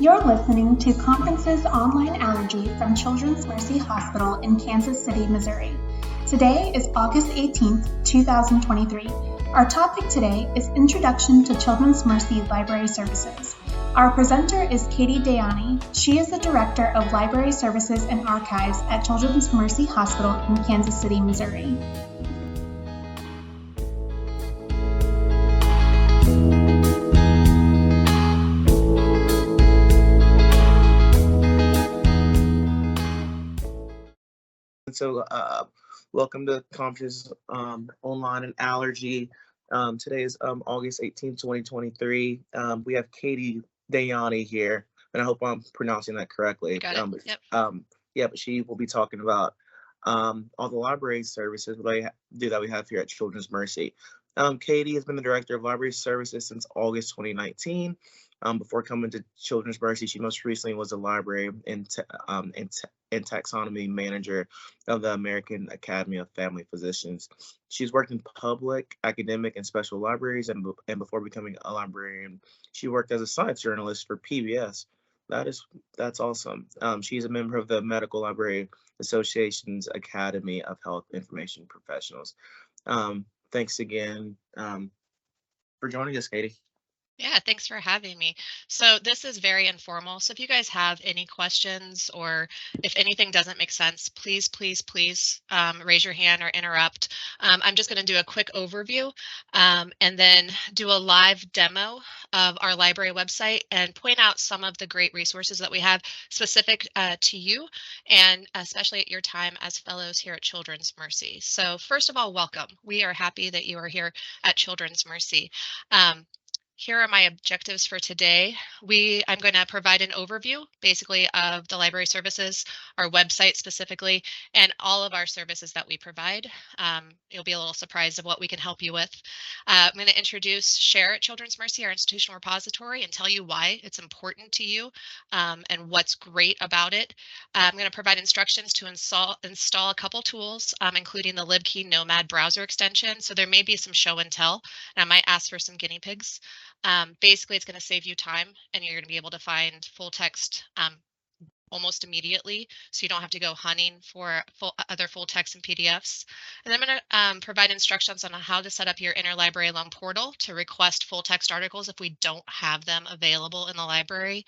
You're listening to Conferences Online Allergy from Children's Mercy Hospital in Kansas City, Missouri. Today is August 18th, 2023. Our topic today is Introduction to Children's Mercy Library Services. Our presenter is Katie Dayani. She is the Director of Library Services and Archives at Children's Mercy Hospital in Kansas City, Missouri. So welcome to Conferences Online and Allergy. Today is August 18th, 2023. We have Katie Dayani here, and I hope I'm pronouncing that correctly. Got it. Yep. But she will be talking about all the library services that we have here at Children's Mercy. Katie has been the Director of Library Services since August 2019. Before coming to Children's Mercy, she most recently was a library and taxonomy manager of the American Academy of Family Physicians. She's worked in public, academic, and special libraries, and before becoming a librarian, she worked as a science journalist for PBS. That's awesome. She's a member of the Medical Library Association's Academy of Health Information Professionals. Thanks again for joining us, Katie. Yeah, thanks for having me. So this is very informal. So if you guys have any questions or if anything doesn't make sense, please raise your hand or interrupt. I'm just going to do a quick overview and then do a live demo of our library website and point out some of the great resources that we have specific to you and especially at your time as fellows here at Children's Mercy. So first of all, welcome. We are happy that you are here at Children's Mercy. Here are my objectives for today. I'm going to provide an overview basically of the library services, our website specifically, and all of our services that we provide. You'll be a little surprised of what we can help you with. I'm going to share at Children's Mercy, our institutional repository, and tell you why it's important to you and what's great about it. I'm going to provide instructions to install a couple tools, including the Libkey Nomad browser extension. So there may be some show and tell, and I might ask for some guinea pigs. Basically, it's going to save you time and you're going to be able to find full text almost immediately, so you don't have to go hunting for other full text and PDFs. And I'm going to provide instructions on how to set up your Interlibrary Loan portal to request full text articles if we don't have them available in the library.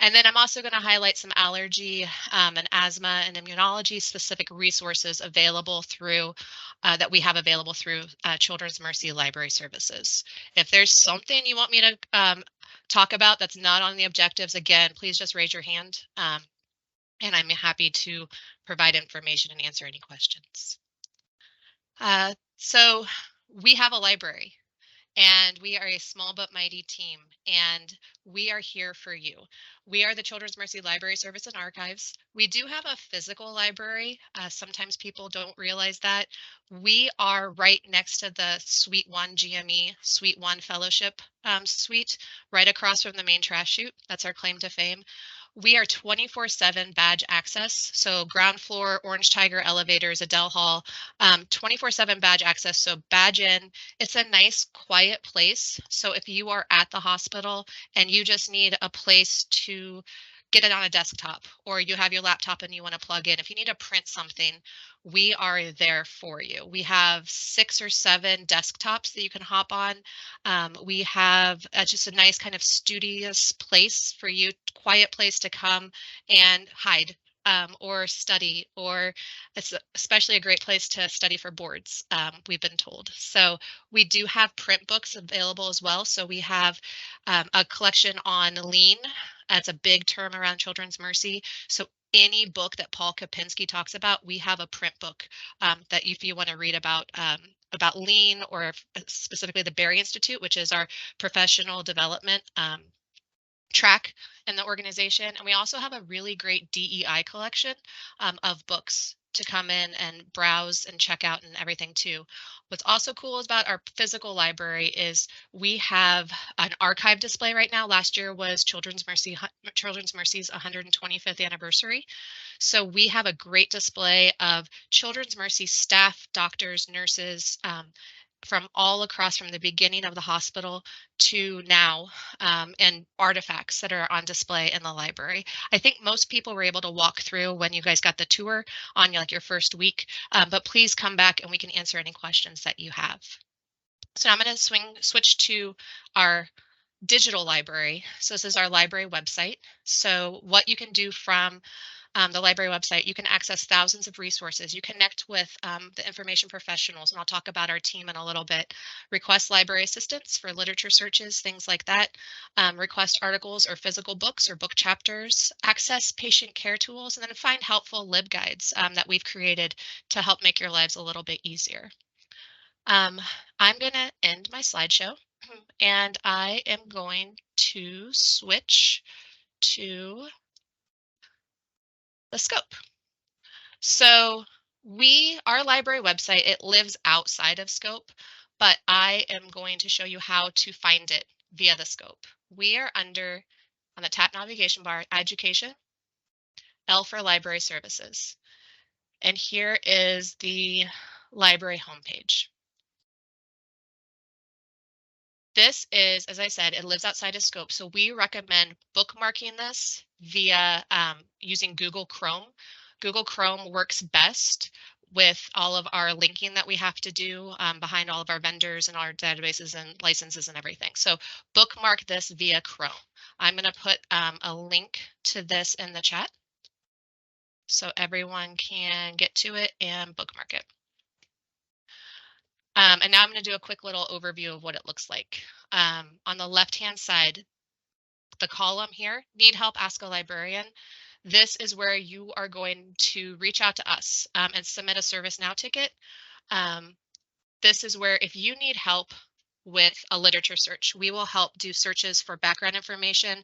And then I'm also going to highlight some allergy and asthma and immunology specific resources available that we have available through Children's Mercy Library Services. If there's something you want me to talk about that's not on the objectives, again, please just raise your hand and I'm happy to provide information and answer any questions. So we have a library. And we are a small but mighty team, and we are here for you. We are the Children's Mercy Library Service and Archives. We do have a physical library. Sometimes people don't realize that. We are right next to the Suite 1 GME, Suite 1 Fellowship Suite, right across from the main trash chute. That's our claim to fame. We are 24/7 badge access. So ground floor, Orange Tiger elevators, Adele Hall, 24/7 badge access. So badge in. It's a nice, quiet place. So if you are at the hospital and you just need a place to get it on a desktop, or you have your laptop and you want to plug in, if you need to print something, we are there for you. We have 6 or 7 desktops that you can hop on. We have just a nice kind of studious place for you, quiet place to come and hide or study, or it's especially a great place to study for boards, we've been told. So we do have print books available as well. So we have a collection on lean. That's a big term around Children's Mercy. So any book that Paul Kopinski talks about, we have a print book that if you want to read about lean, or specifically the Berry Institute, which is our professional development track in the organization. And we also have a really great DEI collection of books to come in and browse and check out and everything too. What's also cool about our physical library is we have an archive display right now. Last year was Children's Mercy's 125th anniversary. So we have a great display of Children's Mercy staff, doctors, nurses, from all across from the beginning of the hospital to now, and artifacts that are on display in the library. I think most people were able to walk through when you guys got the tour on like your first week, but please come back and we can answer any questions that you have. So I'm going to switch to our digital library. So this is our library website. So what you can do from the library website, you can access thousands of resources. You connect with the information professionals, and I'll talk about our team in a little bit. Request library assistance for literature searches, things like that. Request articles or physical books or book chapters. Access patient care tools, and then find helpful LibGuides that we've created to help make your lives a little bit easier. I'm going to end my slideshow, and I am going to switch to the scope. So our library website, it lives outside of scope, but I am going to show you how to find it via the scope. We are on the tap navigation bar, education, L for library services. And here is the library homepage. This is, as I said, it lives outside of scope. So we recommend bookmarking this via using Google Chrome. Google Chrome works best with all of our linking that we have to do behind all of our vendors and our databases and licenses and everything. So bookmark this via Chrome. I'm going to put a link to this in the chat so everyone can get to it and bookmark it. And now I'm going to do a quick little overview of what it looks like. On the left-hand side, the column here, need help, ask a librarian. This is where you are going to reach out to us and submit a ServiceNow ticket. This is where if you need help with a literature search, we will help do searches for background information,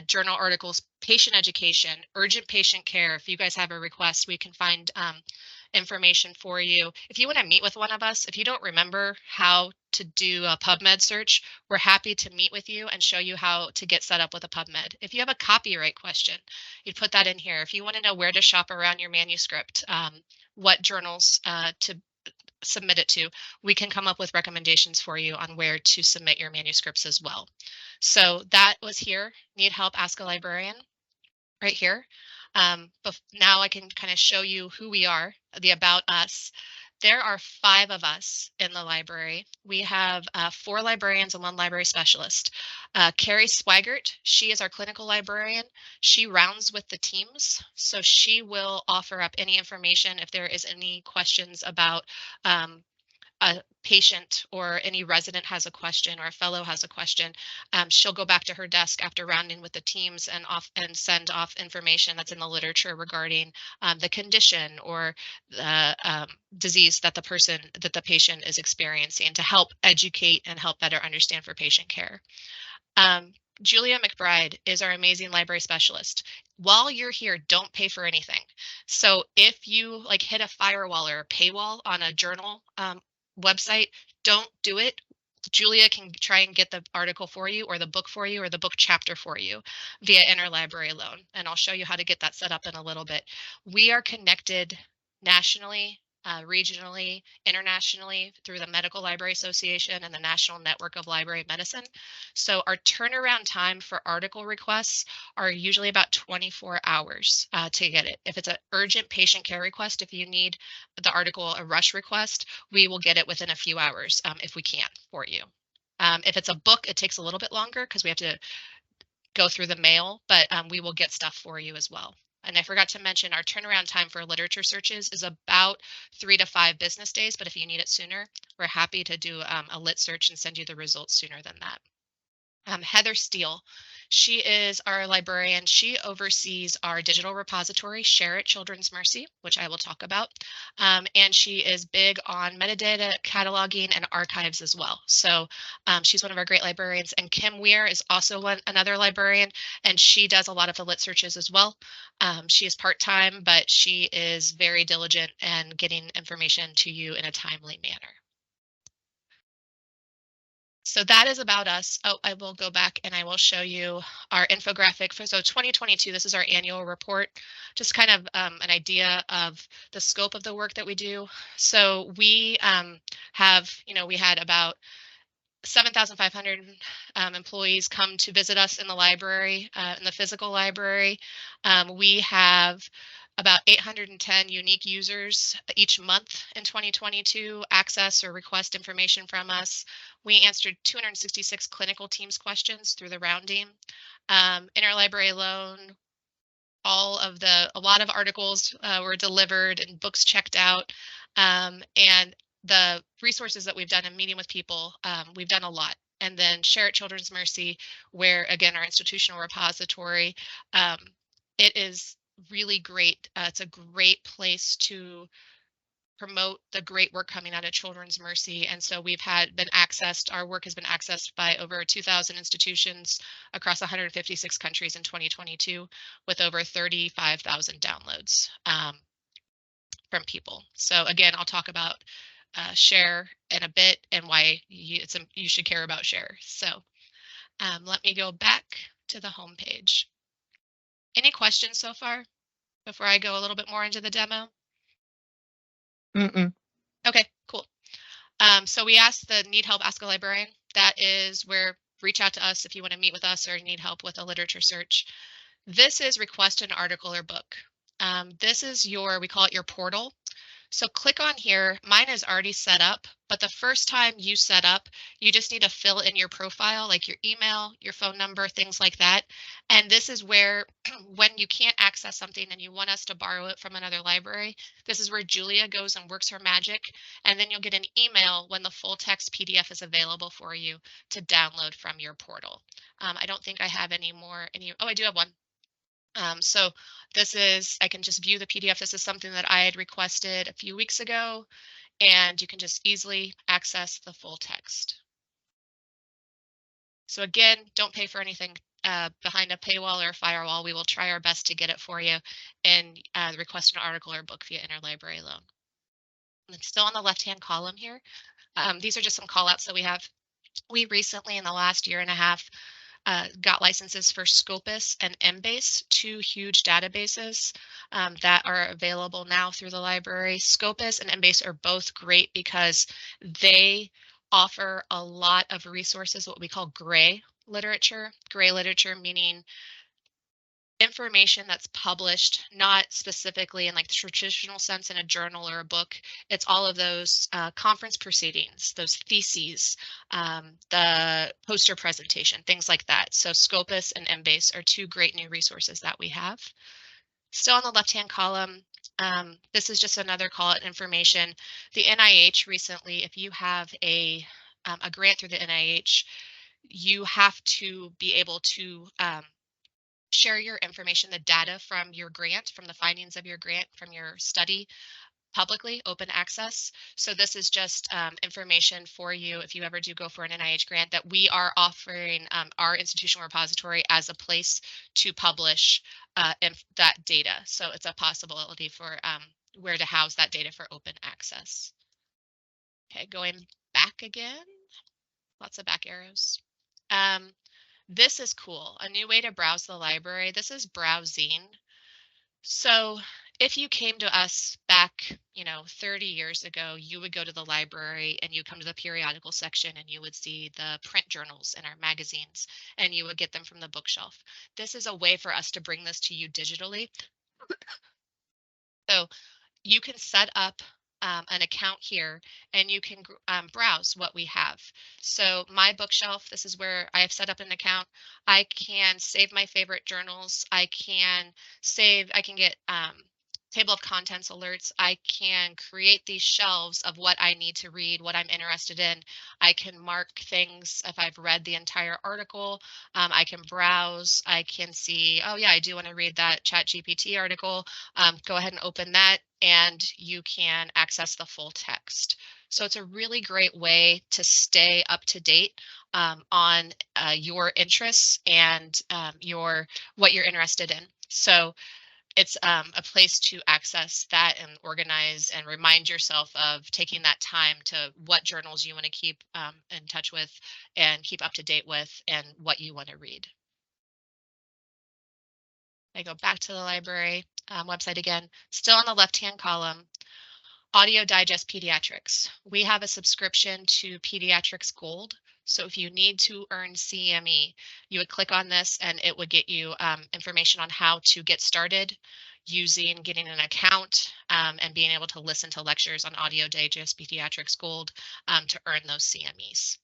journal articles, patient education, urgent patient care. If you guys have a request, we can find information for you. If you want to meet with one of us, if you don't remember how to do a PubMed search, we're happy to meet with you and show you how to get set up with a PubMed. If you have a copyright question, you'd put that in here. If you want to know where to shop around your manuscript, what journals to submit it to, we can come up with recommendations for you on where to submit your manuscripts as well. So that was here, need help, ask a librarian, right here. But now I can kind of show you who we are, the about us. There are 5 of us in the library. We have 4 librarians and 1 library specialist. Carrie Swigert, she is our clinical librarian. She rounds with the teams, so she will offer up any information if there is any questions about a patient or any resident has a question or a fellow has a question. She'll go back to her desk after rounding with the teams and send off information that's in the literature regarding the condition or the disease that the patient is experiencing to help educate and help better understand for patient care. Julia McBride is our amazing library specialist. While you're here, don't pay for anything. So if you like hit a firewall or a paywall on a journal website, don't do it. Julia can try and get the article for you or the book for you or the book chapter for you via Interlibrary Loan. And I'll show you how to get that set up in a little bit. We are connected nationally, regionally, internationally through the Medical Library Association and the National Network of Library Medicine. So our turnaround time for article requests are usually about 24 hours to get it. If it's an urgent patient care request, if you need the article, a rush request, we will get it within a few hours if we can for you. If it's a book, it takes a little bit longer because we have to go through the mail, but we will get stuff for you as well. And I forgot to mention our turnaround time for literature searches is about 3 to 5 business days, but if you need it sooner, we're happy to do a lit search and send you the results sooner than that. Heather Steele, she is our librarian. She oversees our digital repository, Share at Children's Mercy, which I will talk about. And she is big on metadata, cataloging, and archives as well. So she's one of our great librarians. And Kim Weir is also another librarian, and she does a lot of the lit searches as well. She is part-time, but she is very diligent and getting information to you in a timely manner. So that is about us. Oh, I will go back and I will show you our infographic for 2022. This is our annual report, just kind of an idea of the scope of the work that we do. So we we had about 7,500 employees come to visit us in the library, in the physical library. We have about 810 unique users each month in 2022 access or request information from us. We answered 266 clinical teams questions through the rounding. Interlibrary Loan, a lot of articles were delivered and books checked out. And the resources that we've done in meeting with people, we've done a lot. And then Share at Children's Mercy, where again, our institutional repository, it is really great. It's a great place to promote the great work coming out of Children's Mercy. And so our work has been accessed by over 2,000 institutions across 156 countries in 2022 with over 35,000 downloads from people. So again, I'll talk about Share in a bit and why you should care about Share. So let me go back to the home page. Any questions so far before I go a little bit more into the demo? Okay, cool. So we asked the need help, ask a librarian. That is where reach out to us if you want to meet with us or need help with a literature search. This is request an article or book. This is we call it your portal. So click on here. Mine is already set up, but the first time you set up, you just need to fill in your profile, like your email, your phone number, things like that. And this is where, when you can't access something and you want us to borrow it from another library, this is where Julia goes and works her magic. And then you'll get an email when the full text PDF is available for you to download from your portal. I don't think I have oh, I do have one. So I can just view the PDF. This is something that I had requested a few weeks ago, and you can just easily access the full text. So again, don't pay for anything behind a paywall or a firewall. We will try our best to get it for you and request an article or book via Interlibrary Loan. And still on the left-hand column here, these are just some call-outs that we have. We recently, in the last year and a half, got licenses for Scopus and Embase, two huge databases that are available now through the library. Scopus and Embase are both great because they offer a lot of resources, what we call gray literature. Gray literature meaning information that's published, not specifically in like the traditional sense in a journal or a book. It's all of those conference proceedings, those theses, the poster presentation, things like that. So Scopus and Embase are two great new resources that we have. Still on the left-hand column, this is just another call out information. The NIH recently, if you have a grant through the NIH, you have to be able to share your information, the data from your grant, from the findings of your grant, from your study, publicly, open access. So this is just information for you if you ever do go for an NIH grant, that we are offering our institutional repository as a place to publish that data. So it's a possibility for where to house that data for open access. Okay, going back again, lots of back arrows. This is cool, a new way to browse the library. This is browsing. So if you came to us back, 30 years ago, you would go to the library and you come to the periodical section and you would see the print journals in our magazines and you would get them from the bookshelf. This is a way for us to bring this to you digitally. So you can set up an account here and you can browse what we have. So my bookshelf, this is where I have set up an account. I can save my favorite journals. I can get table of contents alerts. I can create these shelves of what I need to read, what I'm interested in. I can mark things if I've read the entire article. I can browse. I can see, oh yeah, I do want to read that ChatGPT article. Go ahead and open that and you can access the full text. So it's a really great way to stay up to date on your interests and what you're interested in. So it's a place to access that and organize and remind yourself of taking that time to what journals you want to keep in touch with and keep up to date with and what you want to read. I go back to the library website again, still on the left-hand column, Audio Digest Pediatrics. We have a subscription to Pediatrics Gold. So if you need to earn CME, you would click on this and it would get you information on how to get started getting an account and being able to listen to lectures on Audio Digest Pediatrics Gold to earn those CMEs.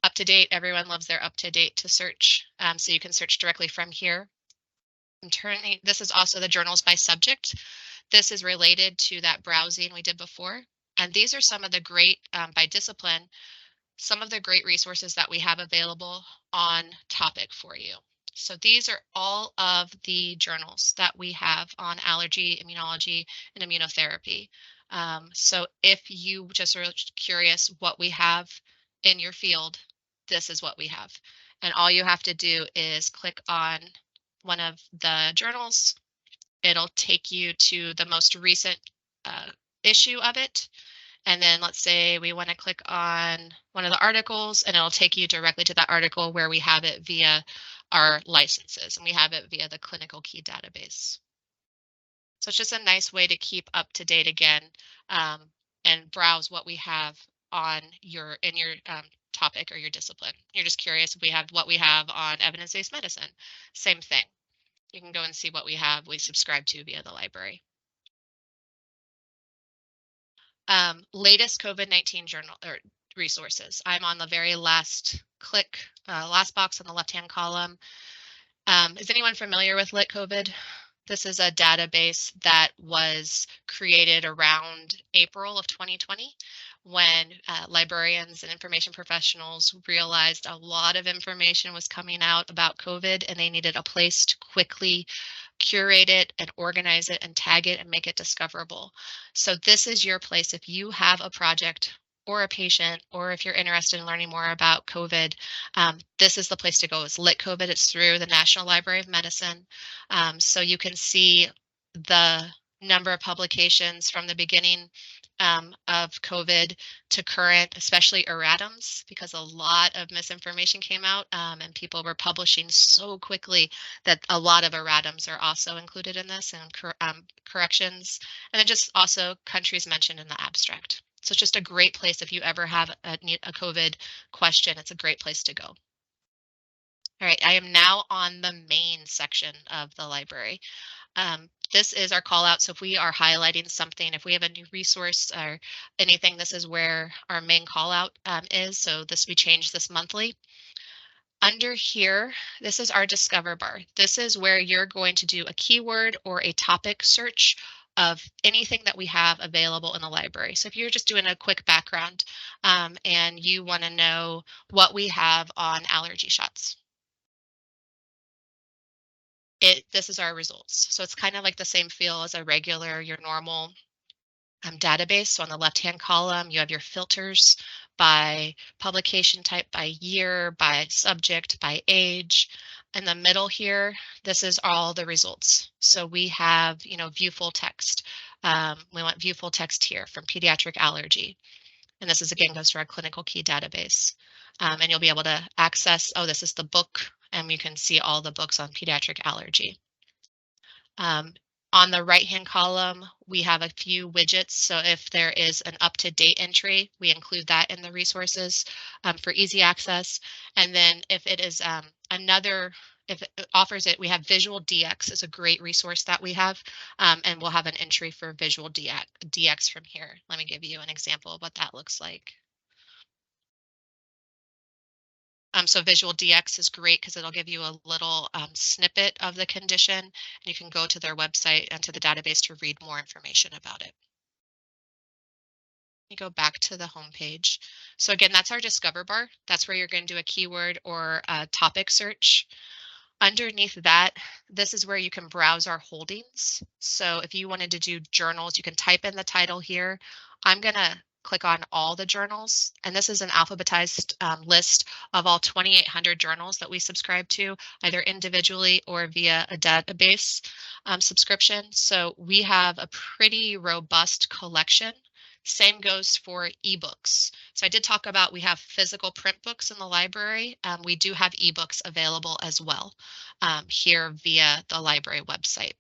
Up to date, everyone loves their up to date to search. So you can search directly from here. This is also the journals by subject. This is related to that browsing we did before. And these are some of the great, by discipline, some of the great resources that we have available on topic for you. So these are all of the journals that we have on allergy, immunology, and immunotherapy. So if you just are curious what we have in your field, this is what we have. And all you have to do is click on one of the journals. It'll take you to the most recent issue of it. And then let's say we want to click on one of the articles and it'll take you directly to that article where we have it via our licenses and we have it via the clinical key database. So it's just a nice way to keep up to date again and browse what we have on your topic or your discipline. You're just curious if we have what we have on evidence-based medicine. Same thing. You can go and see what we subscribe to via the library. Latest COVID-19 journal or resources. I'm on the very last last box on the left-hand column. Is anyone familiar with LitCovid? This is a database that was created around April of 2020 when librarians and information professionals realized a lot of information was coming out about COVID and they needed a place to quickly curate it and organize it and tag it and make it discoverable. So this is your place if you have a project or a patient, or if you're interested in learning more about COVID, this is the place to go. It's LitCovid. It's through the National Library of Medicine. So you can see the number of publications from the beginning of COVID to current, especially erratums, because a lot of misinformation came out and people were publishing so quickly that a lot of erratums are also included in this and corrections. And then just also countries mentioned in the abstract. So it's just a great place if you ever have a COVID question, it's a great place to go. All right, I am now on the main section of the library. This is our call out. So if we are highlighting something, if we have a new resource or anything, this is where our main call out is. So we change this monthly. Under here, this is our Discover bar. This is where you're going to do a keyword or a topic search of anything that we have available in the library. So if you're just doing a quick background and you want to know what we have on Allergy Shots, this is our results. So it's kind of like the same feel as your normal database. So on the left-hand column, you have your filters by publication type, by year, by subject, by age. In the middle here, this is all the results. So we have, view full text. We want view full text here from pediatric allergy. And this is again goes to our clinical key database. And you'll be able to access, this is the book, and you can see all the books on pediatric allergy. On the right-hand column, we have a few widgets. So if there is an up-to-date entry, we include that in the resources for easy access. And then if it is if it offers it, we have Visual DX is a great resource that we have, and we'll have an entry for Visual DX from here. Let me give you an example of what that looks like. So Visual DX is great because it'll give you a little snippet of the condition, and you can go to their website and to the database to read more information about it. You go back to the home page. So again, that's our Discover bar. That's where you're going to do a keyword or a topic search. Underneath that, this is where you can browse our holdings. So if you wanted to do journals, you can type in the title here. I'm going to click on all the journals, and this is an alphabetized list of all 2,800 journals that we subscribe to, either individually or via a database subscription. So we have a pretty robust collection. Same goes for ebooks. So I did talk about we have physical print books in the library. We do have ebooks available as well here via the library website,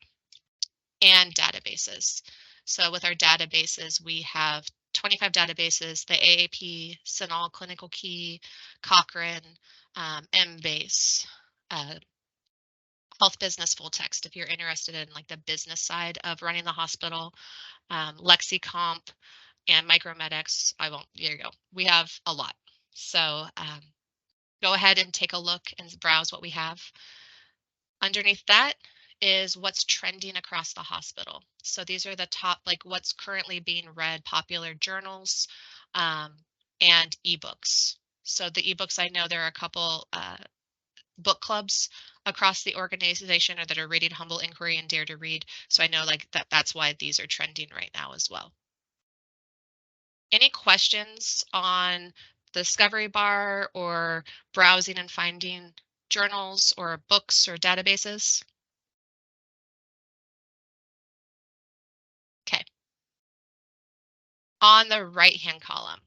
and databases. So with our databases, we have 25 databases, the AAP, CINAHL Clinical Key, Cochrane, Embase, Health Business Full Text if you're interested in like the business side of running the hospital, LexiComp, and Micromedex. There you go. We have a lot. So go ahead and take a look and browse what we have. Underneath that is what's trending across the hospital. So these are the top, like what's currently being read, popular journals and ebooks. So the ebooks, I know there are a couple book clubs across the organization or that are reading Humble Inquiry and Dare to Read. So I know like that's why these are trending right now as well. Any questions on the discovery bar or browsing and finding journals or books or databases? Okay. On the right-hand column,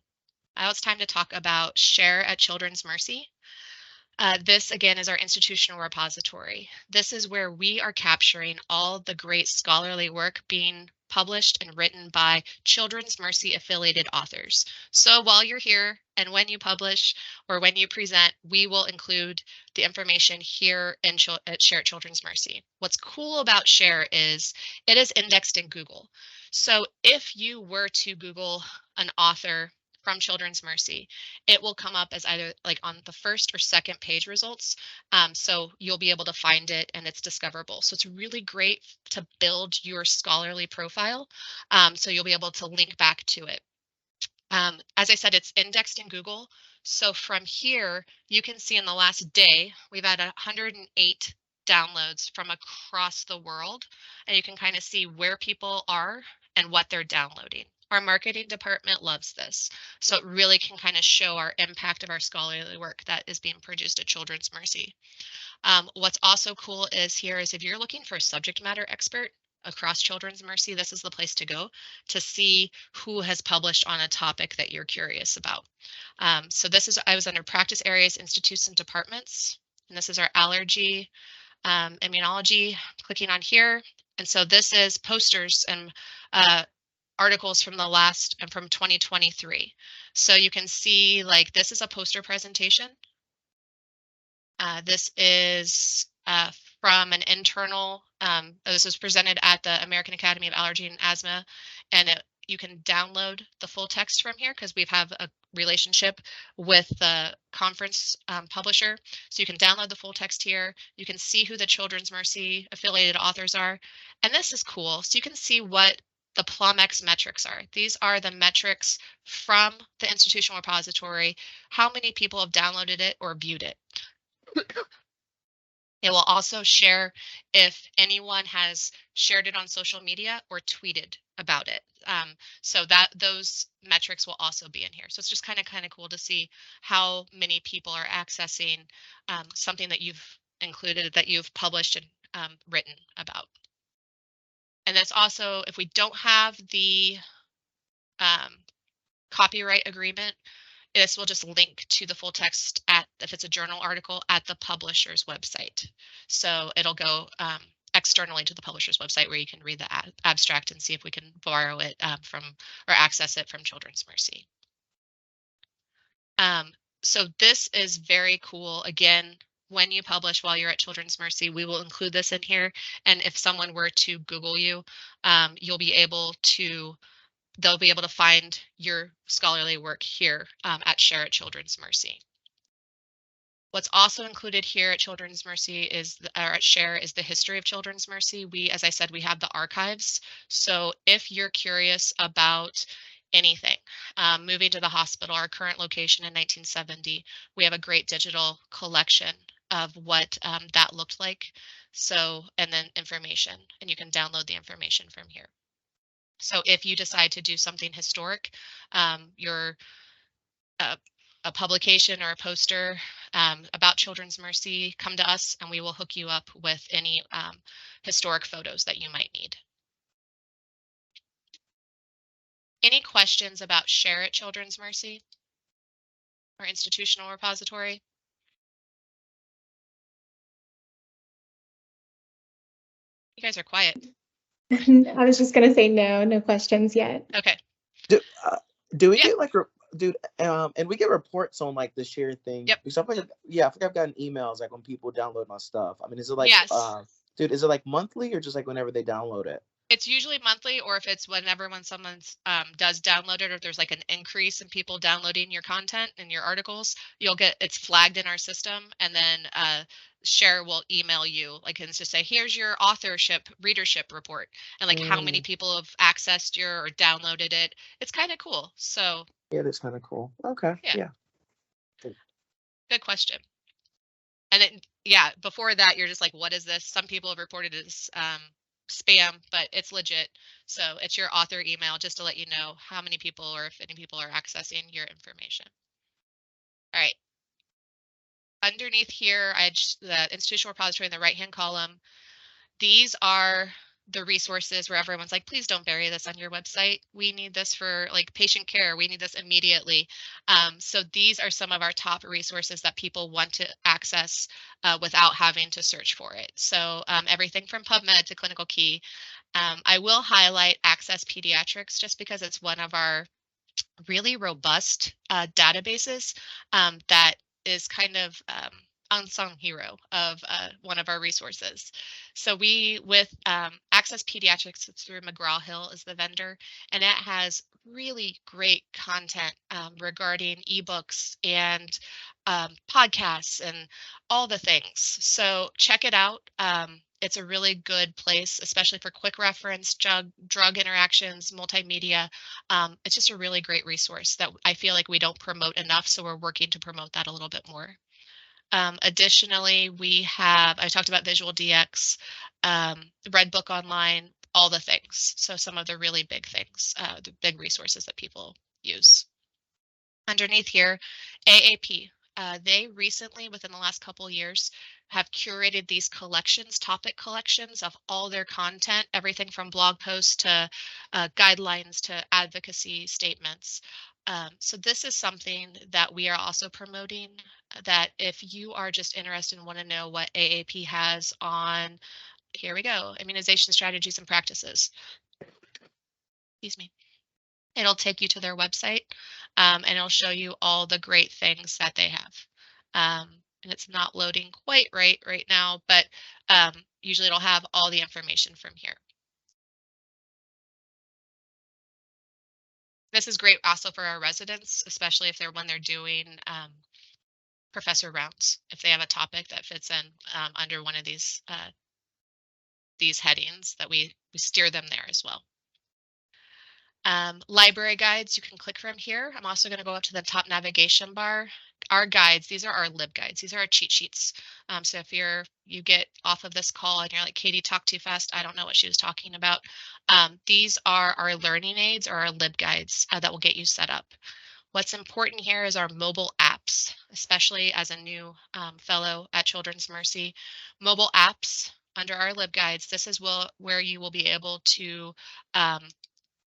now it's time to talk about Share at Children's Mercy. This again is our institutional repository. This is where we are capturing all the great scholarly work being published and written by Children's Mercy affiliated authors. So while you're here and when you publish or when you present, we will include the information here at Share at Children's Mercy. What's cool about Share is it is indexed in Google. So if you were to Google an author from Children's Mercy, it will come up as either like on the first or second page results. So you'll be able to find it and it's discoverable. So it's really great to build your scholarly profile. So you'll be able to link back to it. As I said, it's indexed in Google. So from here, you can see in the last day, we've had 108 downloads from across the world. And you can kind of see where people are and what they're downloading. Our marketing department loves this. So it really can kind of show our impact of our scholarly work that is being produced at Children's Mercy. What's also cool is if you're looking for a subject matter expert across Children's Mercy, this is the place to go to see who has published on a topic that you're curious about. So I was under practice areas, institutes, and departments. And this is our allergy, immunology, clicking on here. And so this is posters and articles from from 2023. So you can see like this is a poster presentation. This is from an internal, this was presented at the American Academy of Allergy and Asthma, and you can download the full text from here because we have a relationship with the conference publisher. So you can download the full text here. You can see who the Children's Mercy affiliated authors are. And this is cool. So you can see what the PlumX metrics are. These are the metrics from the institutional repository, how many people have downloaded it or viewed it. It will also share if anyone has shared it on social media or tweeted about it. So those metrics will also be in here. So it's just kind of cool to see how many people are accessing something that you've included, that you've published and written about. And that's also, if we don't have the copyright agreement, this will just link to the full text if it's a journal article, at the publisher's website. So it'll go externally to the publisher's website where you can read the abstract and see if we can borrow it from or access it from Children's Mercy. So this is very cool. Again, when you publish while you're at Children's Mercy, we will include this in here. And if someone were to Google you, they'll be able to find your scholarly work here at Share at Children's Mercy. What's also included here at Children's Mercy at Share is the history of Children's Mercy. As I said, we have the archives. So if you're curious about anything, moving to the hospital, our current location in 1970, we have a great digital collection of what that looked like. So, and then information, and you can download the information from here. So if you decide to do something historic, your a publication or a poster about Children's Mercy, come to us and we will hook you up with any historic photos that you might need. Any questions about Share at Children's Mercy or institutional repository? You guys are quiet. I was just going to say no questions yet. Okay. Do we Yeah. get like, dude, and we get reports on like the share thing? Yep. Because I think I've gotten emails like when people download my stuff. I mean, is it like, Yes. Dude, is it like monthly or just like whenever they download it? It's usually monthly, or if it's when someone's does download it, or if there's like an increase in people downloading your content and your articles, it's flagged in our system, and then Share will email you, like, and just say, here's your authorship readership report, and like how many people have accessed or downloaded it. It's kind of cool. So yeah, that's kind of cool. Okay. Yeah. Good question. And then, yeah, before that, you're just like, what is this? Some people have reported it as spam, but it's legit. So it's your author email, just to let you know how many people, or if any people are accessing your information. All right. Underneath here, the institutional repository in the right-hand column. These are the resources where everyone's like, please don't bury this on your website. We need this for like patient care. We need this immediately. So these are some of our top resources that people want to access without having to search for it. So everything from PubMed to Clinical Key. I will highlight Access Pediatrics just because it's one of our really robust databases that is kind of unsung hero of one of our resources. So with Access Pediatrics, it's through McGraw-Hill is the vendor, and it has really great content regarding ebooks and podcasts and all the things. So check it out. It's a really good place, especially for quick reference, drug interactions, multimedia. It's just a really great resource that I feel like we don't promote enough, so we're working to promote that a little bit more. Additionally, I talked about Visual DX, Redbook Online, all the things. So some of the really big things, the big resources that people use. Underneath here, AAP. They recently, within the last couple of years, have curated these collections, topic collections of all their content, everything from blog posts to guidelines to advocacy statements. So this is something that we are also promoting, that if you are just interested and want to know what AAP has on, here we go, immunization strategies and practices. Excuse me. It'll take you to their website and it'll show you all the great things that they have. And it's not loading quite right now, but usually it'll have all the information from here. This is great also for our residents, especially when they're doing professor rounds, if they have a topic that fits in under one of these headings, that we steer them there as well. Library guides, you can click from here. I'm also going to go up to the top navigation bar. Our guides, these are our lib guides. These are our cheat sheets. So if you get off of this call and you're like, Katie talked too fast, I don't know what she was talking about. These are our learning aids, or our lib guides that will get you set up. What's important here is our mobile apps, especially as a new fellow at Children's Mercy. Mobile apps under our lib guides, this is where you will be able to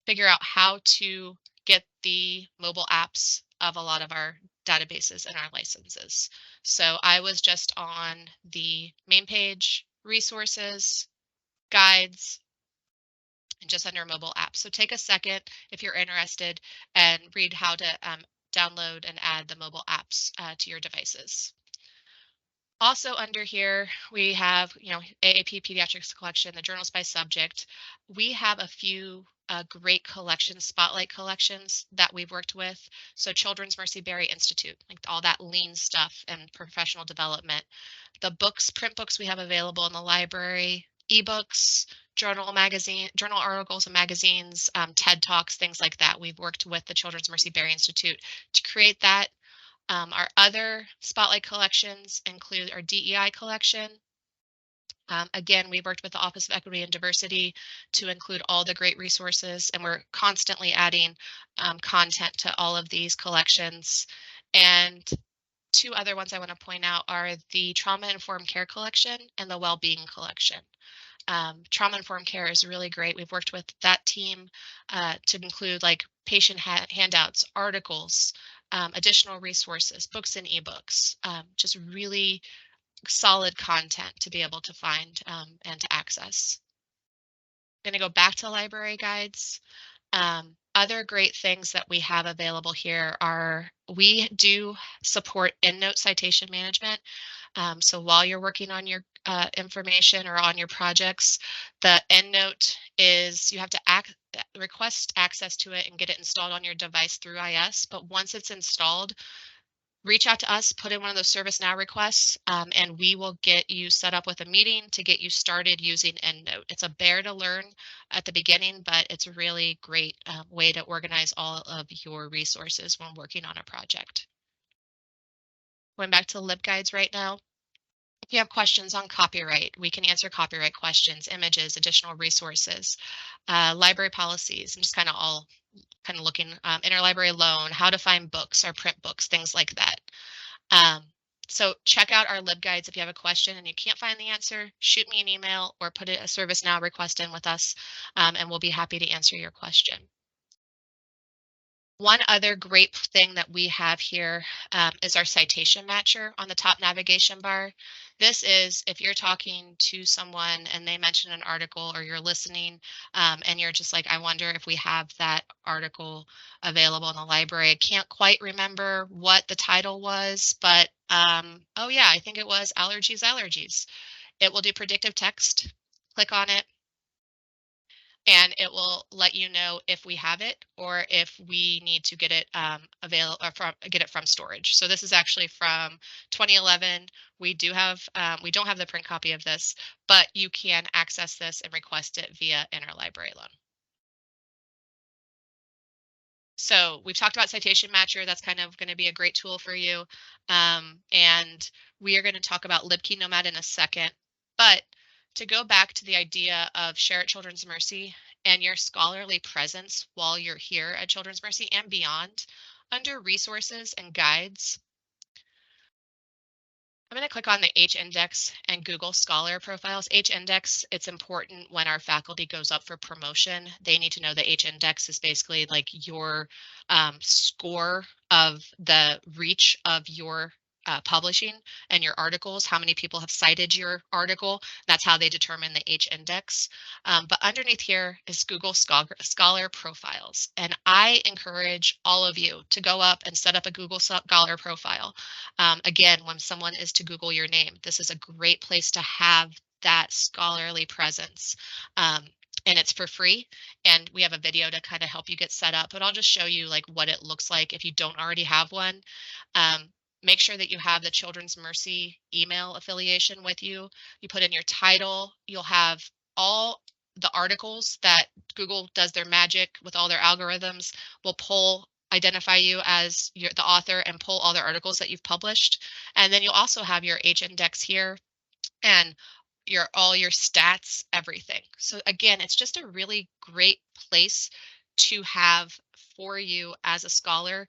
figure out how to get the mobile apps of a lot of our databases and our licenses. So I was just on the main page, resources, guides, and just under mobile apps. So take a second if you're interested and read how to download and add the mobile apps to your devices. Also under here, we have, AAP Pediatrics Collection, the journals by subject. We have a few great collections, spotlight collections that we've worked with. So Children's Mercy Berry Institute, like all that lean stuff and professional development. The books, print books we have available in the library, ebooks, journal articles and magazines, TED Talks, things like that. We've worked with the Children's Mercy Berry Institute to create that. Our other spotlight collections include our DEI collection, Again, we worked with the Office of Equity and Diversity to include all the great resources, and we're constantly adding content to all of these collections. And two other ones I want to point out are the Trauma-Informed Care Collection and the Wellbeing Collection. Trauma-Informed Care is really great. We've worked with that team to include like patient handouts, articles, additional resources, books and ebooks, just really solid content to be able to find and to access. I'm going to go back to library guides. Other great things that we have available here are we do support Endnote citation management. So while you're working on your information or on your projects, the Endnote is you have to request access to it and get it installed on your device through IS. But once it's installed, reach out to us, put in one of those ServiceNow requests, and we will get you set up with a meeting to get you started using Endnote. It's a bear to learn at the beginning, but it's a really great way to organize all of your resources when working on a project. Going back to LibGuides right now. If you have questions on copyright, we can answer copyright questions, images, additional resources, library policies, and just kind of all kind of looking interlibrary loan, how to find books or print books, things like that. So check out our LibGuides if you have a question and you can't find the answer, shoot me an email or put a ServiceNow request in with us, and we'll be happy to answer your question. One other great thing that we have here is our Citation Matcher on the top navigation bar. This is if you're talking to someone and they mention an article or you're listening and you're just like, I wonder if we have that article available in the library. I can't quite remember what the title was, but oh yeah, I think it was Allergies. It will do predictive text. Click on it, and it will let you know if we have it or if we need to get it available or get it from storage. So this is actually from 2011. We don't have the print copy of this, but you can access this and request it via Interlibrary Loan. So we've talked about Citation Matcher. That's kind of going to be a great tool for you. And we are going to talk about Libkey Nomad in a second. But to go back to the idea of share at Children's Mercy and your scholarly presence while you're here at Children's Mercy and beyond, under resources and guides, I'm going to click on the H-index and Google Scholar profiles. H-index, it's important when our faculty goes up for promotion. They need to know the H-index is basically like your score of the reach of your publishing and your articles, how many people have cited your article. That's how they determine the H-index. But underneath here is Google Scholar profiles. And I encourage all of you to go up and set up a Google Scholar profile. Again, when someone is to Google your name, this is a great place to have that scholarly presence. And it's for free. And we have a video to kind of help you get set up, but I'll just show you like what it looks like if you don't already have one. Make sure that you have the Children's Mercy email affiliation with you. You put in your title, you'll have all the articles that Google does their magic with all their algorithms will identify you as the author and pull all the articles that you've published. And then you'll also have your H-index here and all your stats, everything. So again, it's just a really great place to have for you as a scholar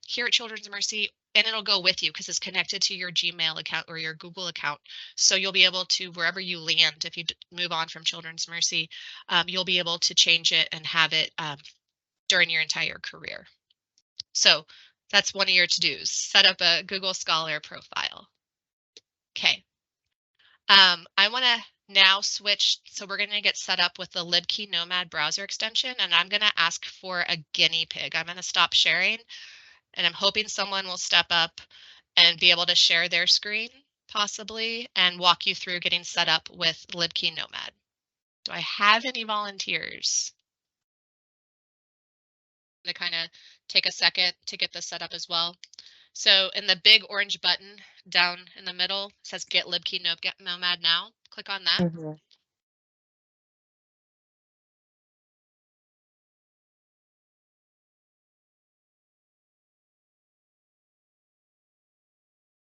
here at Children's Mercy, and it'll go with you because it's connected to your Gmail account or your Google account. So you'll be able to, wherever you land, if you move on from Children's Mercy, you'll be able to change it and have it during your entire career. So that's one of your to-dos. Set up a Google Scholar profile. Okay. I want to now switch. So we're going to get set up with the Libkey Nomad browser extension, and I'm going to ask for a guinea pig. I'm going to stop sharing, and I'm hoping someone will step up and be able to share their screen, possibly, and walk you through getting set up with Libkey Nomad. Do I have any volunteers? To kind of take a second to get this set up as well. So in the big orange button down in the middle says Get Libkey Nomad Now. Click on that. Mm-hmm.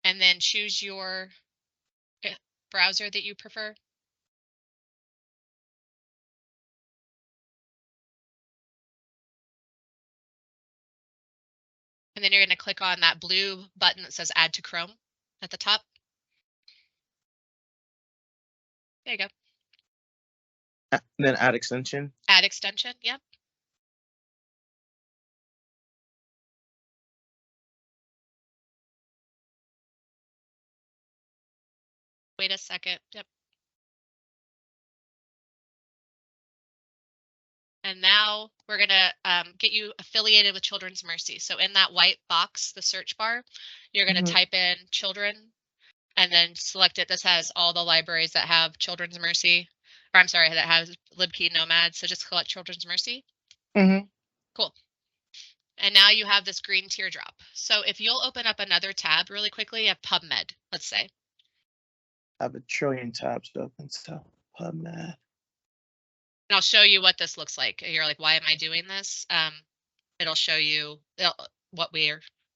And then choose your browser that you prefer. And then you're going to click on that blue button that says Add to Chrome at the top. There you go. And then add extension. Add extension. Yep. Wait a second. Yep. And now we're going to get you affiliated with Children's Mercy. So in that white box, the search bar, you're going to type in children and then select it. This has all the libraries that have Children's Mercy, or I'm sorry, that has Libkey Nomad. So just select Children's Mercy. Cool. And now you have this green teardrop. So if you'll open up another tab really quickly at PubMed, let's say. I have a trillion tabs open, so PubMed. And I'll show you what this looks like. You're like, why am I doing this? It'll show you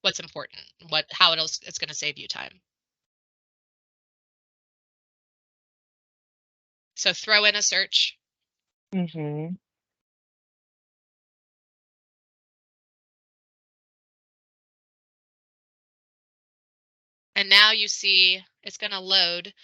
what's important, how it's going to save you time. So throw in a search. And now you see it's going to load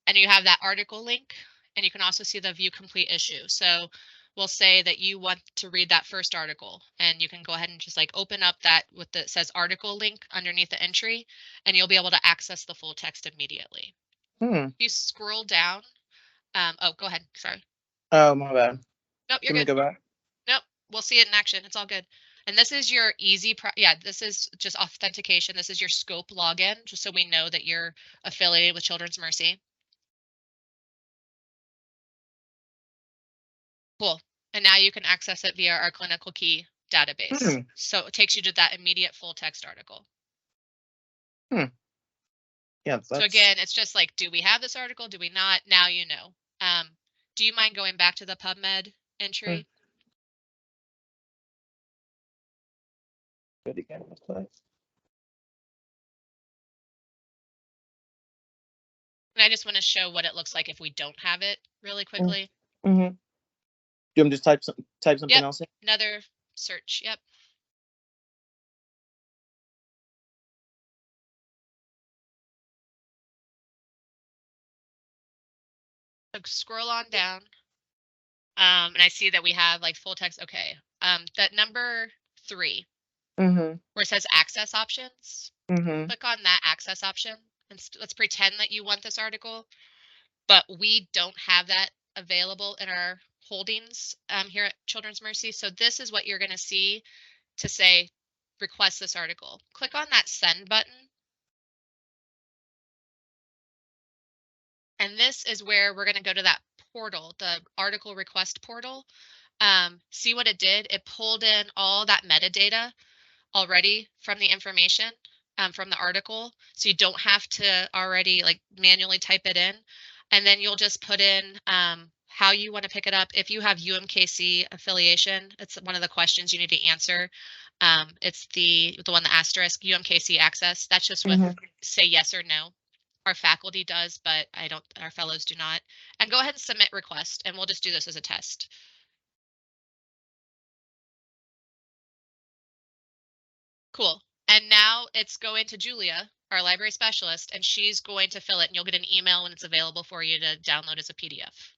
and you have that article link, and you can also see the view complete issue. So we'll say that you want to read that first article, and you can go ahead and just like open up that with the says article link underneath the entry, and you'll be able to access the full text immediately. If you scroll down, oh, go ahead. Sorry. Oh, my bad. Nope, you're good. Can we go back? Nope, we'll see it in action. It's all good. And this is your this is just authentication. This is your scope login, just so we know that you're affiliated with Children's Mercy. Cool. And now you can access it via our clinical key database. So it takes you to that immediate full text article. Yeah. So again, it's just like, do we have this article? Do we not? Now you know. Do you mind going back to the PubMed entry? Good again. And I just want to show what it looks like if we don't have it really quickly. Do you want me to just type something else in? Another search. Yep. So scroll on down. And I see that we have like full text. Okay. That number 3, where it says access options. Click on that access option, and let's pretend that you want this article, but we don't have that available in our holdings here at Children's Mercy. So this is what you're going to see to say, request this article. Click on that send button. And this is where we're going to go to that portal, the article request portal. See what it did? It pulled in all that metadata already from the information from the article. So you don't have to already like manually type it in. And then you'll just put in how you want to pick it up. If you have UMKC affiliation, it's one of the questions you need to answer. It's the one, the asterisk, UMKC access. That's just with say yes or no. Our faculty does, but our fellows do not. And go ahead and submit request, and we'll just do this as a test. Cool. And now it's going to Julia, our library specialist, and she's going to fill it, and you'll get an email when it's available for you to download as a PDF.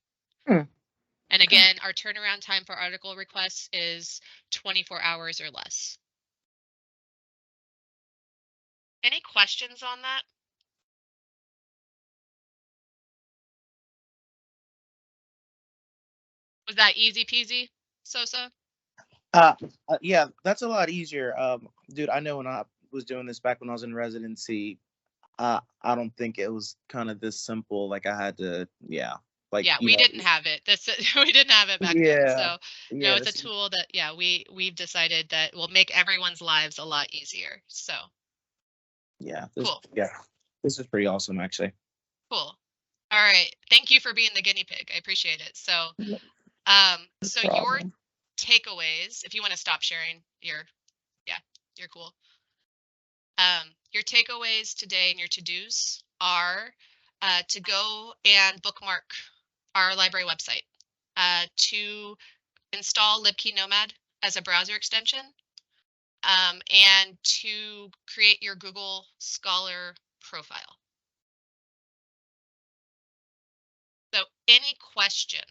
And again, our turnaround time for article requests is 24 hours or less. Any questions on that? Was that easy peasy, Sosa? Yeah, that's a lot easier. Dude, I know when I was doing this back when I was in residency, I don't think it was kind of this simple. Like I had to, we didn't have it. We didn't have it back then. So no, it's a tool that we've decided that will make everyone's lives a lot easier. So cool. This is pretty awesome, actually. Cool. All right, thank you for being the guinea pig. I appreciate it. So your takeaways, if you want to stop sharing you're cool. Your takeaways today and your to-dos are to go and bookmark our library website, to install Libkey Nomad as a browser extension, and to create your Google Scholar profile. So any questions?